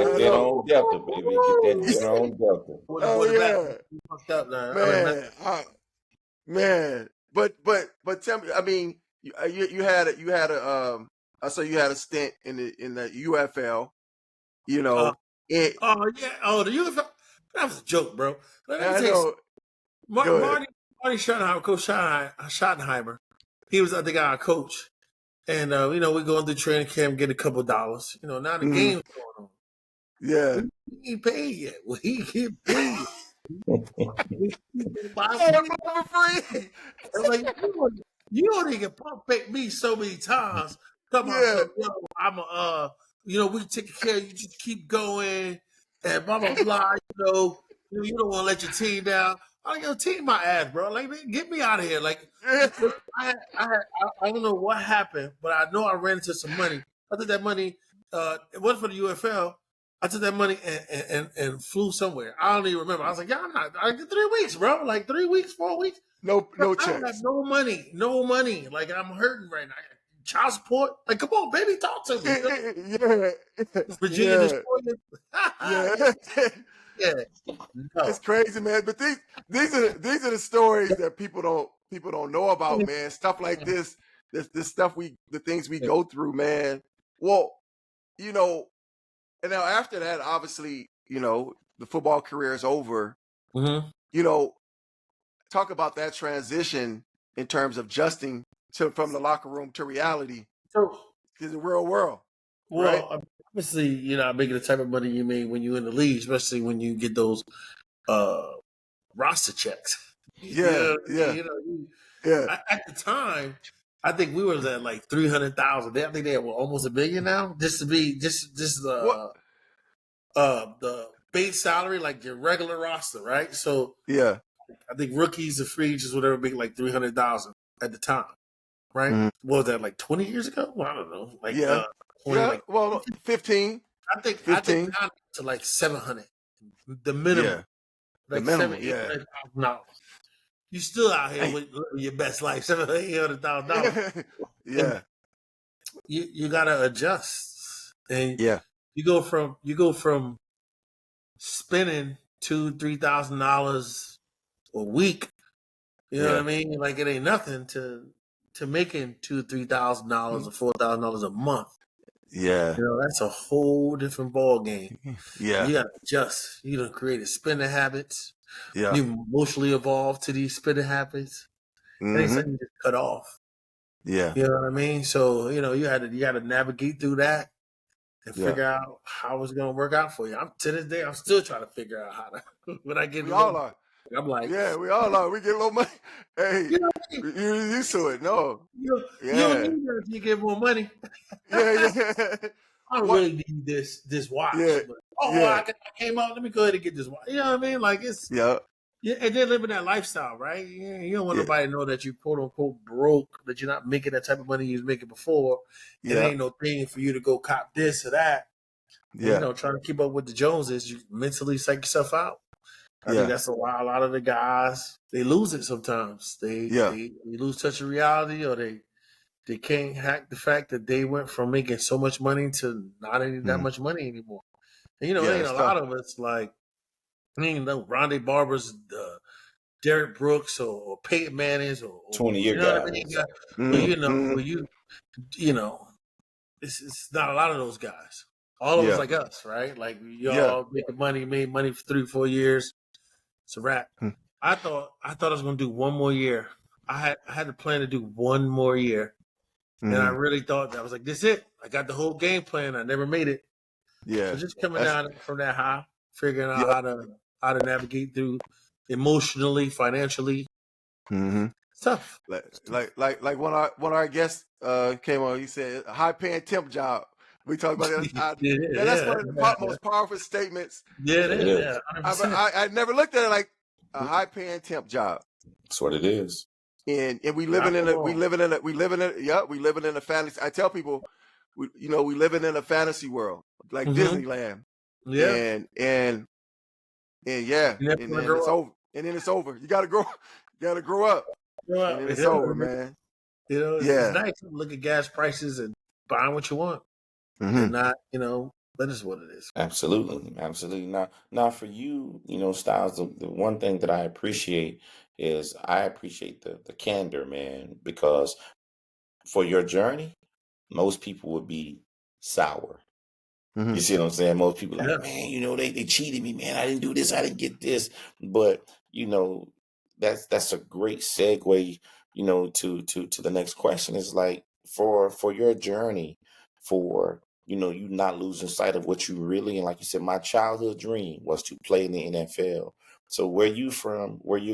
Delta, baby. Get that on Delta. Oh, yeah. Fucked up now. Man. But tell me, I mean, you had I saw you had a stint in the UFL, you know. The UFL. That was a joke, bro. I know. Marty Schottenheimer, Coach Schottenheimer, he was, I think, our coach. And, you know, we going through training camp, get a couple $. You know, now the game's going on. Yeah. We ain't paid yet. We get paid. Free. Like, you only can pump fake me so many times. Come on, yo, I'm you know, we take care of you, just keep going, and blah blah blah. You don't want to let your team down. I go team my ass, bro. Like, get me out of here. Like, I don't know what happened, but I know I ran into some money. I took that money. It wasn't for the UFL. I took that money and flew somewhere. I don't even remember. I was like, yeah, I did 3 weeks, bro. Like 3 weeks, 4 weeks. No chance. I have no money. Like, I'm hurting right now. Child support. Like, come on, baby, talk to me. Yeah. Virginia Destroyers. Yeah. No. It's crazy, man. But these are the stories that people don't know about, man. Stuff like this stuff the things we go through, man. Well, you know, and now after that, obviously, you know, the football career is over. Mm-hmm. You know, talk about that transition in terms of adjusting from the locker room to reality to the real world. Well, right? Obviously, you're not making the type of money you make when you're in the league, especially when you get those roster checks. Yeah. At the time, I think we was at like 300,000. I think they have almost $1 billion now. Just the base salary, like your regular roster, right? So yeah, I think rookies or free agents, whatever, make like 300,000 at the time, right? Mm-hmm. What was that, like 20 years ago? Well, I don't know. Like 15. I think now to like 700, the minimum. Yeah. Like the minimum, $700,000. You still out here with your best life, $700,000. Yeah. You gotta adjust, and you go from spending $2,000-$3,000 a week. You know what I mean? Like, it ain't nothing to making $2,000-$3,000 or $4,000 a month. Yeah. You know, that's a whole different ball game. Yeah. You gotta adjust. You done created spending habits. Yeah. You emotionally evolved to these spending habits. Mm-hmm. And you just cut off. Yeah. You know what I mean? So, you know, you had to navigate through that. and figure out how it's going to work out for you. To this day, I'm still trying to figure out how to, when I get we all are. I'm like, yeah, we all are. We get a little money. Hey, you know, you're used to it. No. you don't need that if you get more money. yeah. I don't really need this watch. Yeah. But, I came out. Let me go ahead and get this watch. You know what I mean? Like it's and then living that lifestyle, right? You don't want nobody to know that you quote unquote broke, that you're not making that type of money you was making before. It ain't no thing for you to go cop this or that. And, trying to keep up with the Joneses, you mentally psych yourself out. I think that's why a lot of the guys they lose it sometimes. They lose touch of reality, or they can't hack the fact that they went from making so much money to not any that much money anymore. And, it ain't a lot of us like, Rondé Barber's, Derek Brooks or Peyton Manning's or 20-year guys. It's not a lot of those guys. All of us like us, right? Like y'all made money for 3-4 years. It's a wrap. I thought I was going to do one more year. I had the plan to do one more year. And I really thought that I was like, this is it. I got the whole game plan. I never made it. Yeah. So just coming down from that high, figuring out how to navigate through emotionally, financially. It's tough. Like one of our guests came on. He said a high paying temp job. We talked about that. That's one of the most powerful statements. Yeah, it is. Yeah, I never looked at it like a high paying temp job. That's what it is. And we living in a fantasy. I tell people, we living in a fantasy world like Disneyland. Yeah. And it's over. And then it's over. You gotta grow up. And then it's over, man. It's nice to look at gas prices and buying what you want. And not, that is what it is. Absolutely. Now for you, Stylez, the one thing that I appreciate is the candor, man, because for your journey, most people would be sour. You see what I'm saying? Most people like, man, they cheated me, man. I didn't do this, I didn't get this. But, that's a great segue, to the next question. Is like for your journey, for you not losing sight of what you really, and like you said, my childhood dream was to play in the NFL. So where you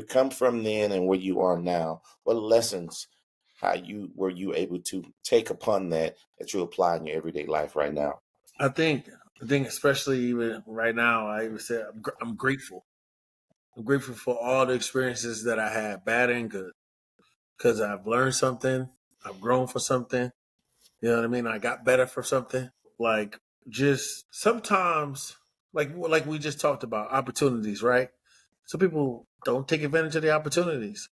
come from then and where you are now, what lessons were you able to take upon that you apply in your everyday life right now? I think especially even right now, I even say I'm grateful. I'm grateful for all the experiences that I had, bad and good, because I've learned something. I've grown for something. You know what I mean? I got better for something. Like just sometimes, like we just talked about, opportunities, right? Some people don't take advantage of the opportunities.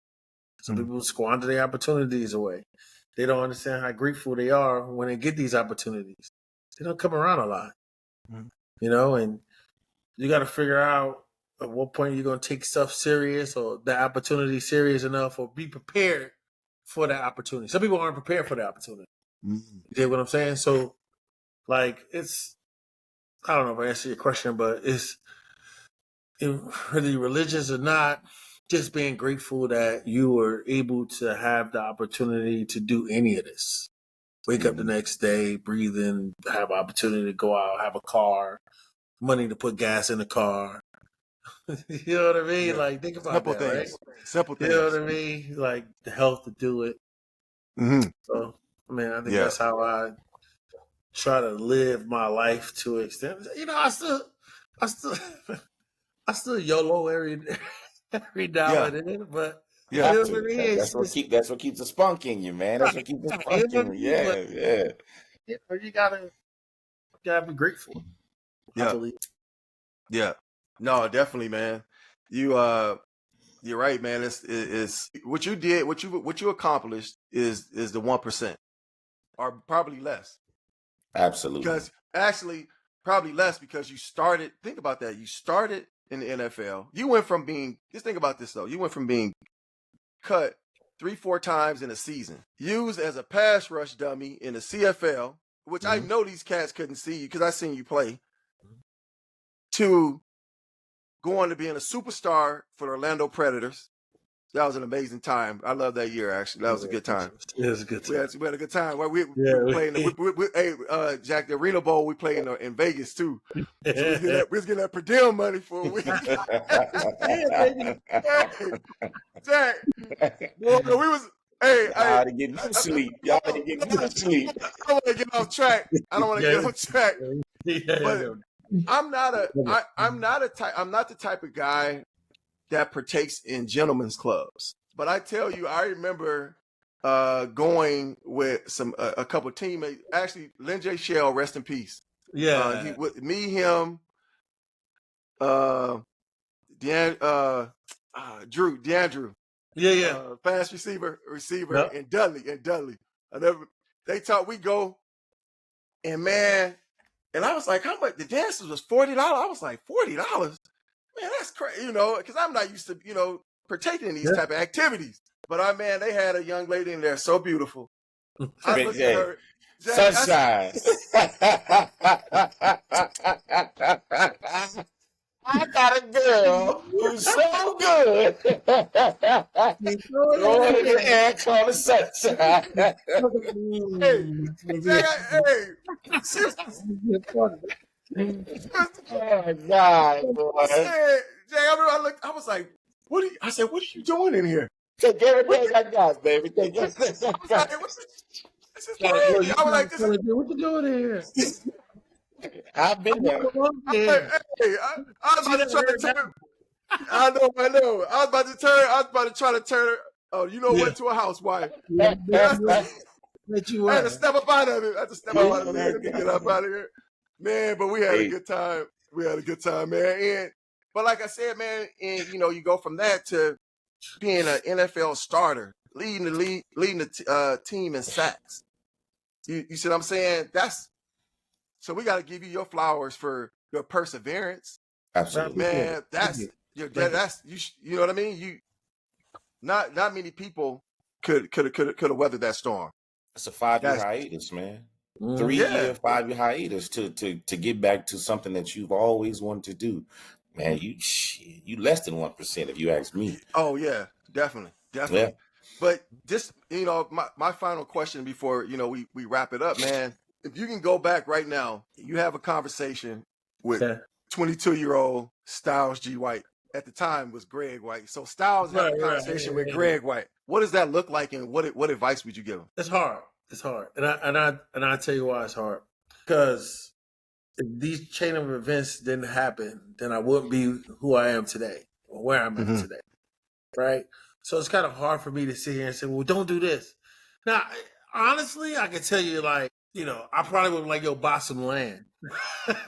Some people squander the opportunities away. They don't understand how grateful they are when they get these opportunities. They don't come around a lot, and you got to figure out at what point you're going to take stuff serious or the opportunity serious enough, or be prepared for that opportunity. Some people aren't prepared for the opportunity. You get what I'm saying? So, like, I don't know if I answered your question, but it's whether you're religious or not, just being grateful that you were able to have the opportunity to do any of this. Wake up the next day, breathe in, have opportunity to go out, have a car, money to put gas in the car. You know what I mean? Yeah. Like, think about Simple that, things. right? Simple things. You know what I mean? Like, the health to do it. So, I think that's how I try to live my life to an extent. I still YOLO every now and then, but That's what keeps the spunk in you, man. That's what keeps the spunk in you. Yeah. You gotta be grateful. I believe. Yeah. No, definitely, man. You're right, man. It's what you did, what you accomplished is the 1%, or probably less. Absolutely. Because actually, probably less, because you started. Think about that. You started in the NFL. You went from being. Just think about this though. You went from being cut 3-4 times in a season, used as a pass rush dummy in the CFL, which I know these cats couldn't see you because I seen you play, to going to being a superstar for the Orlando Predators, That was an amazing time. I love that year. Actually, that was a good time. It was a good time. We had a good time. Well, we played. Hey, Jack, the Arena Bowl. We played in Vegas too. So we was getting that per diem money for a week. Hey, Jack, boy, we was. Hey, y'all to get me to sleep. Y'all to get me to sleep. I don't want to get off track. But I'm not the type of guy that partakes in gentlemen's clubs. But I tell you, I remember going with a couple of teammates. Actually, Lynn J. Shell, rest in peace. Yeah. Him, DeAndrew. Yeah. Fast receiver, yep. and Dudley. They taught we go, and man, and I was like, how much? The dances was $40. I was like, $40? Man, that's crazy, because I'm not used to, partaking in these type of activities. But man, they had a young lady in there, so beautiful. I looked at her. Sunshine. I got a girl who's so good. Throw it in the air, call it sunshine. Oh my God, boy. Jay, I was like, what are you doing in here? Take everything I got, baby. Take everything I got. This is crazy. I was like, what you doing in here? I've been there. I was about to try to turn. I know. I was about to try to turn her. Oh, what? To a housewife. I had to step up out of it. Get up out of here, man. But we had a good time. Man. But like I said, man, and you go from that to being an NFL starter, leading the team in sacks. You see what I'm saying? So we got to give you your flowers for your perseverance. Absolutely, man. That's you know what I mean. You not many people could have weathered that storm. It's a 5-year hiatus, man. 3-year, 5-year hiatus to get back to something that you've always wanted to do. Man, you less than 1% if you ask me. Oh yeah, definitely. Yeah. But just my final question before we wrap it up, man. If you can go back right now, you have a conversation with 22-year-old Stylez G. White. At the time was Greg White. So Stylez had a conversation with Greg White. What does that look like, and what advice would you give him? It's hard. And I tell you why it's hard. Because if these chain of events didn't happen, then I wouldn't be who I am today or where I'm at today. Right? So it's kind of hard for me to sit here and say, well, don't do this. Now, honestly, I can tell you, like, I probably would buy some land.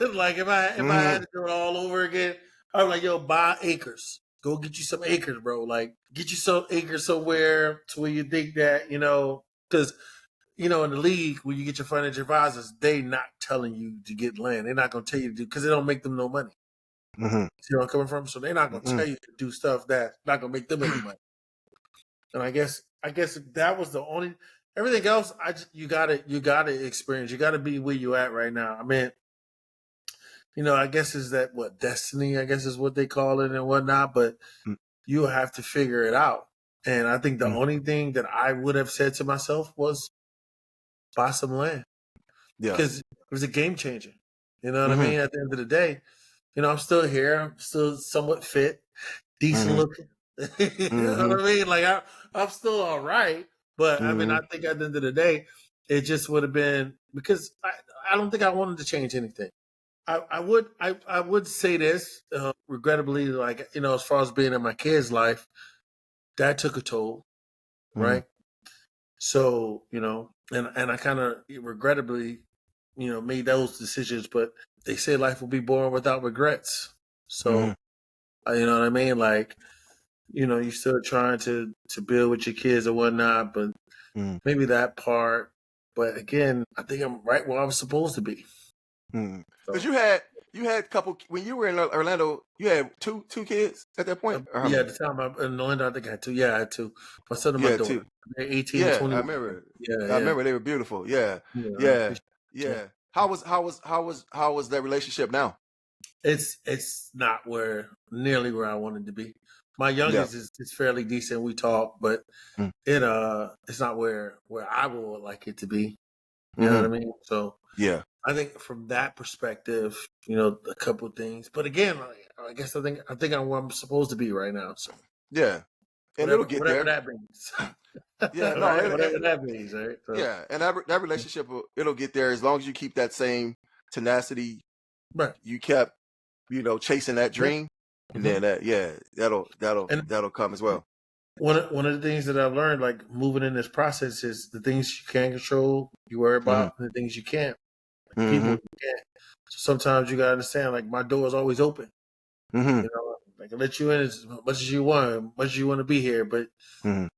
Like if I had to do it all over again, I would buy acres. Go get you some acres, bro. Like get you some acres somewhere to where you think that, because, in the league, when you get your financial advisors, they not telling you to get land. They're not going to tell you to do, because they don't make them no money. See where I'm coming from? So they're not going to tell you to do stuff that's not going to make them any money. And I guess that was the only. Everything else, you gotta experience. You gotta be where you at right now. I mean, I guess is that what destiny? I guess is what they call it and whatnot. But you have to figure it out. And I think the only thing that I would have said to myself was buy some land. Yeah, because it was a game changer. You know what I mean? At the end of the day, I'm still here. I'm still somewhat fit, decent looking. You know what I mean? Like I'm still all right. But I mean, I think at the end of the day, it just would have been, because I don't think I wanted to change anything. I would say this, regrettably, like, as far as being in my kids' life, that took a toll, right? So, and I kind of regrettably, made those decisions, but they say life will be born without regrets. So, you know what I mean? Like, you're still trying to build with your kids and whatnot, but maybe that part. But again, I think I'm right where I was supposed to be. Because you had a couple, when you were in Orlando, you had two kids at that point? Yeah, at the time in Orlando, I think I had two. Yeah, I had two. My son and my daughter. They're 18 and 20. I remember. I remember they were beautiful. Yeah. How was that relationship now? It's not nearly where I wanted to be. My youngest is fairly decent. We talk, but it's not where I would like it to be. You know what I mean? So yeah, I think from that perspective, a couple of things. But again, I guess I think I'm where I'm supposed to be right now. So yeah, and it'll get whatever there. that means. Yeah, no, right? Whatever that means, right? So, yeah, and that relationship it'll get there as long as you keep that same tenacity. right. You kept, chasing that dream, and then that'll come as well. One of the things that I've learned, like moving in this process, is the things you can control, you worry about, and the things you can't. Like people you can't. So sometimes you gotta understand, like my door is always open. Like I let you in as much as you want to be here, but you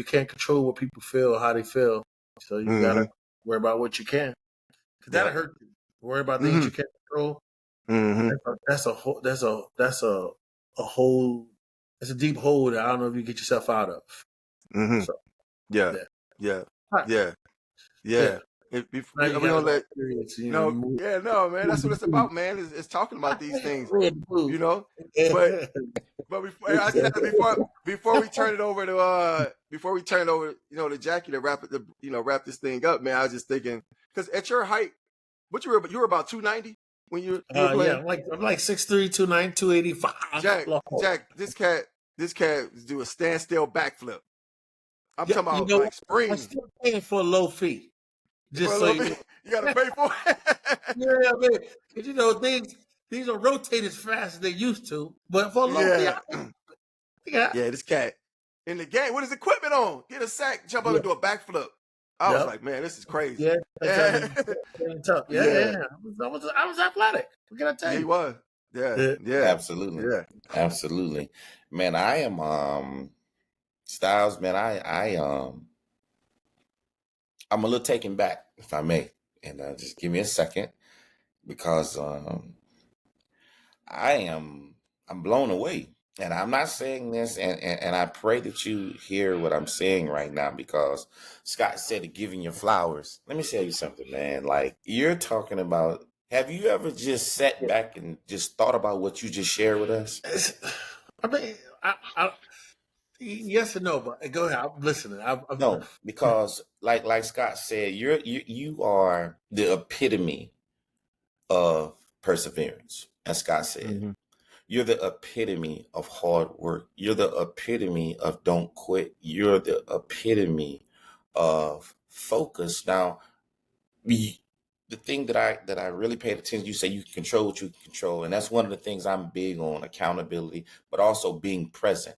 can't control what people feel or how they feel. So you gotta worry about what you can. Cause that'll hurt you. Worry about things you can't control. That's a whole. That's a deep hole that I don't know if you get yourself out of. So, yeah. If we don't let no, man. That's what it's about, man. Is talking about these things, But before we turn it over to Jackie to wrap this thing up, man. I was just thinking because at your height, you were about 290 when you were playing. Yeah, I'm like 6'3", 290, 285. Jack, this cat do a standstill backflip. I'm talking about like spring. I'm still paying for a low fee. Just so you gotta pay for it. Yeah, man. Because things don't rotate as fast as they used to. But for a low fee, this cat in the game with his equipment on, get a sack, jump up and do a backflip. I was like, man, this is crazy. Tough. I was athletic. What can I tell you? He was. Yeah. Absolutely. Yeah. Absolutely. Man, I am Stylez, man, I'm a little taken back, if I may. And just give me a second because I'm blown away. And I'm not saying this, and I pray that you hear what I'm saying right now because Scott said giving you flowers. Let me tell you something, man. Like you're talking about, have you ever just sat back and just thought about what you just shared with us? I mean, yes and no, but go ahead. I'm listening. No, because like Scott said, you are the epitome of perseverance, as Scott said. You're the epitome of hard work. You're the epitome of don't quit. You're the epitome of focus. Now, the thing that I really paid attention, you say you can control what you can control, and that's one of the things I'm big on: accountability, but also being present.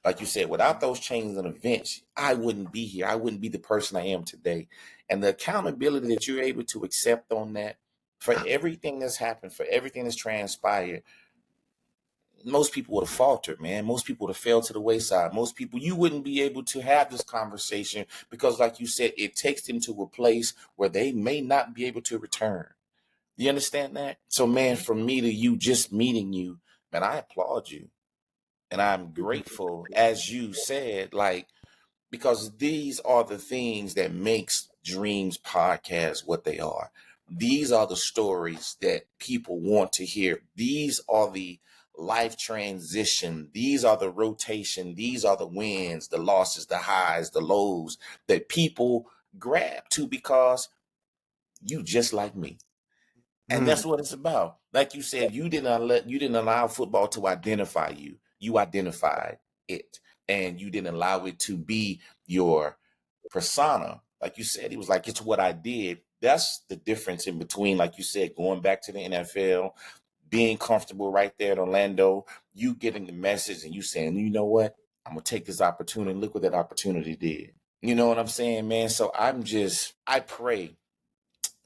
Like you said, without those chains and events, I wouldn't be here. I wouldn't be the person I am today. And the accountability that you're able to accept on that for everything that's happened, for everything that's transpired, most people would have faltered, man. Most people would have fell to the wayside. Most people, you wouldn't be able to have this conversation because, like you said, it takes them to a place where they may not be able to return. You understand that? So, man, from me to you, just meeting you, man, I applaud you. And I'm grateful, as you said, like, because these are the things that makes D.R.E.A.M.S Podcast what they are. These are the stories that people want to hear. These are the life transition. These are the rotation. These are the wins, the losses, the highs, the lows that people grab to because you just like me. And that's what it's about. Like you said, you didn't allow football to identify you. You identified it, and you didn't allow it to be your persona. Like you said, he was like, it's what I did. That's the difference in between, like you said, going back to the NFL, being comfortable right there in Orlando, you getting the message and you saying, you know what? I'm going to take this opportunity. Look what that opportunity did. You know what I'm saying, man? So I pray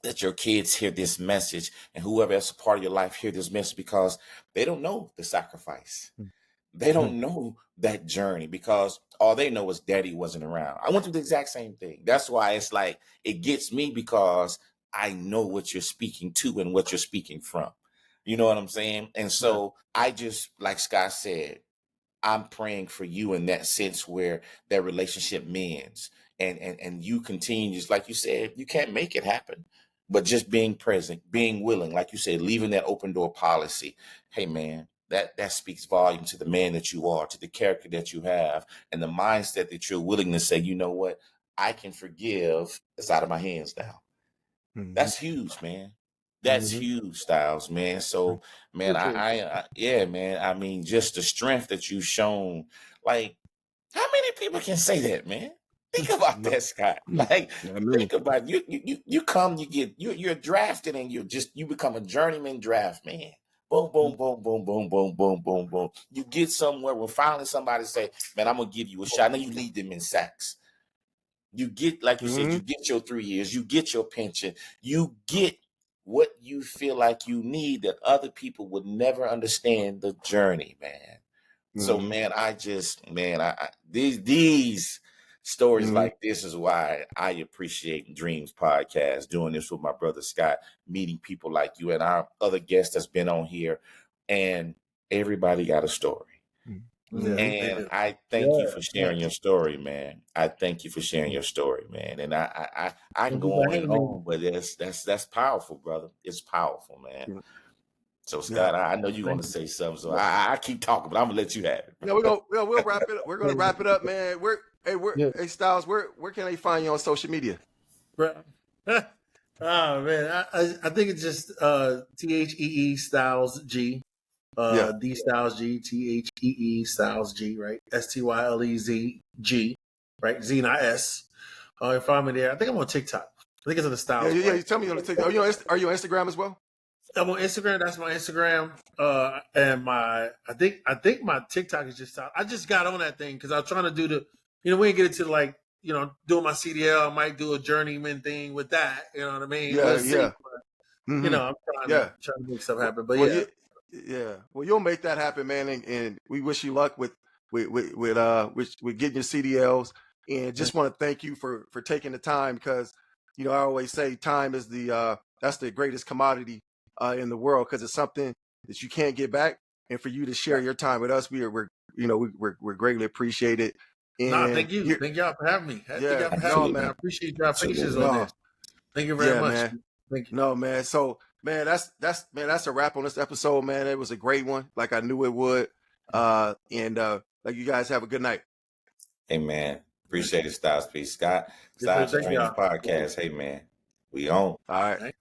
that your kids hear this message and whoever else a part of your life hear this message because they don't know the sacrifice. They don't know that journey because all they know is daddy wasn't around. I went through the exact same thing. That's why it's like, it gets me because I know what you're speaking to and what you're speaking from. You know what I'm saying? And so I just, like Scott said, I'm praying for you in that sense where that relationship mends and you continue, just like you said, you can't make it happen, but just being present, being willing, like you said, leaving that open door policy. Hey man, that speaks volume to the man that you are, to the character that you have, and the mindset that you're willing to say, you know what, I can forgive. It's out of my hands now. Mm-hmm. That's huge, man. That's huge, Stylez, man. So, man, yeah, man. I mean, just the strength that you've shown. Like, how many people can say that, man? Think about that, Scott. Like, think about you come, you're drafted, and you become a journeyman draft man. Boom, boom, boom, boom, boom, boom, boom, boom, boom. You get somewhere where finally somebody say, man, I'm gonna give you a shot. Now you lead them in sacks. You get, like you said, you get your 3 years, you get your pension, you get what you feel like you need that other people would never understand the journey, man. So, man, these stories like this is why I appreciate D.R.E.A.M.S Podcast, doing this with my brother Scott, meeting people like you and our other guests that's been on here, and everybody got a story. Yeah. And I thank you for sharing your story, man. I thank you for sharing your story, man. And I can go on and on, but that's powerful, brother. It's powerful, man. So Scott, I know you're gonna say something, so I keep talking, but I'm gonna let you have it. Yeah, we'll wrap it up. We're gonna wrap it up, man. Hey Stylez, where can they find you on social media? Oh man, I think it's just THEE Stylez G. D Stylez G, THEE Stylez G, right? STYLEZ G, right? Z not S. You find me there. I think I'm on TikTok. I think it's on the Stylez. Yeah, you tell me on the TikTok. Are you on Instagram as well? I'm on Instagram. That's my Instagram. And I think my TikTok is just out. I just got on that thing because I was trying to do we didn't get into like, doing my CDL. I might do a journeyman thing with that. You know what I mean? Yeah. But, I'm trying to make stuff happen. But well, you'll make that happen, man. And we wish you luck with getting your CDLs. And just want to thank you for taking the time, because I always say time is that's the greatest commodity in the world, because it's something that you can't get back. And for you to share your time with us, we're greatly appreciated. And thank you. Thank y'all for having me. Thank y'all for having me, man. I appreciate y'all patience on this. Thank you very much. Man. Thank you. No, man. So, man, that's a wrap on this episode, man. It was a great one, like I knew it would. And like, you guys have a good night. Hey, man. Appreciate it, Stylez. Peace, Scott. Stylez D.R.E.A.M.S Podcast. Hey, man. We on. All right.